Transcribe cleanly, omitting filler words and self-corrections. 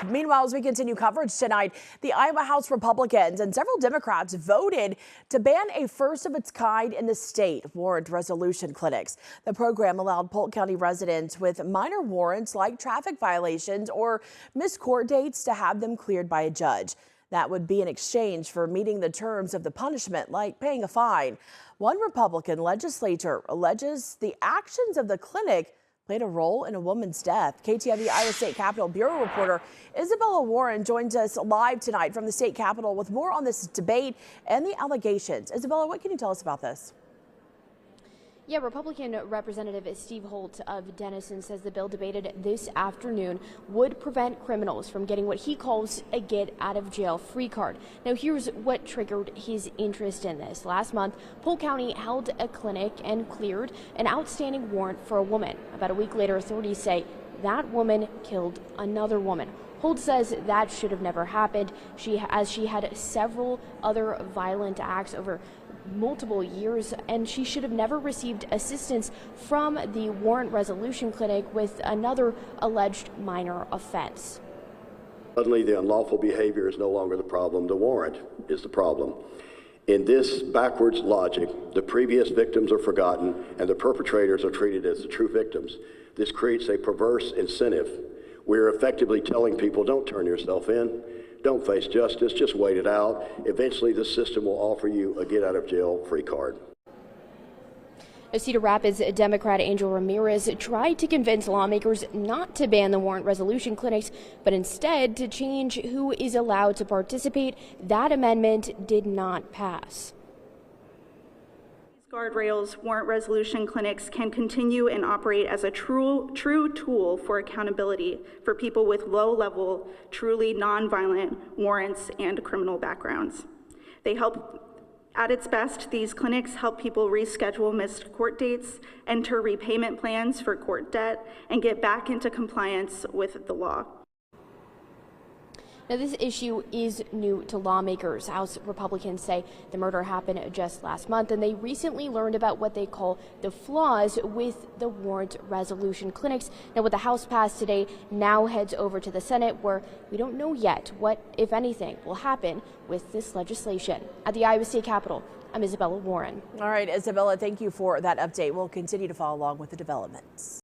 Meanwhile, as we continue coverage tonight, the Iowa House Republicans and several Democrats voted to ban a first of its kind in the state, warrant resolution clinics. The program allowed Polk County residents with minor warrants like traffic violations or missed court dates to have them cleared by a judge. That would be in exchange for meeting the terms of the punishment, like paying a fine. One Republican legislator alleges the actions of the clinic played a role in a woman's death. KTVU Iowa State Capitol Bureau reporter Isabella Warren joins us live tonight from the state capitol with more on this debate and the allegations. Isabella, what can you tell us about this? Yeah, Republican Representative Steve Holt of Denison says the bill debated this afternoon would prevent criminals from getting what he calls a get-out-of-jail-free card. Now, here's what triggered his interest in this. Last month, Polk County held a clinic and cleared an outstanding warrant for a woman. About a week later, authorities say that woman killed another woman. Holt says that should have never happened, as she had several other violent acts over multiple years, and she should have never received assistance from the warrant resolution clinic with another alleged minor offense. Suddenly, the unlawful behavior is no longer the problem. The warrant is the problem. In this backwards logic, the previous victims are forgotten and the perpetrators are treated as the true victims. This creates a perverse incentive. We're effectively telling people, don't turn yourself in. Don't face justice, just wait it out. Eventually, the system will offer you a get-out-of-jail-free card. Cedar Rapids Democrat Angel Ramirez tried to convince lawmakers not to ban the warrant resolution clinics, but instead to change who is allowed to participate. That amendment did not pass. Guardrails, warrant resolution clinics can continue and operate as a true tool for accountability for people with low-level, truly nonviolent warrants and criminal backgrounds. They help, at its best, these clinics help people reschedule missed court dates, enter repayment plans for court debt, and get back into compliance with the law. Now, this issue is new to lawmakers. House Republicans say the murder happened just last month, and they recently learned about what they call the flaws with the warrant resolution clinics. Now, what the House passed today now heads over to the Senate, where we don't know yet what, if anything, will happen with this legislation. At the Iowa State Capitol, I'm Isabella Warren. All right, Isabella, thank you for that update. We'll continue to follow along with the developments.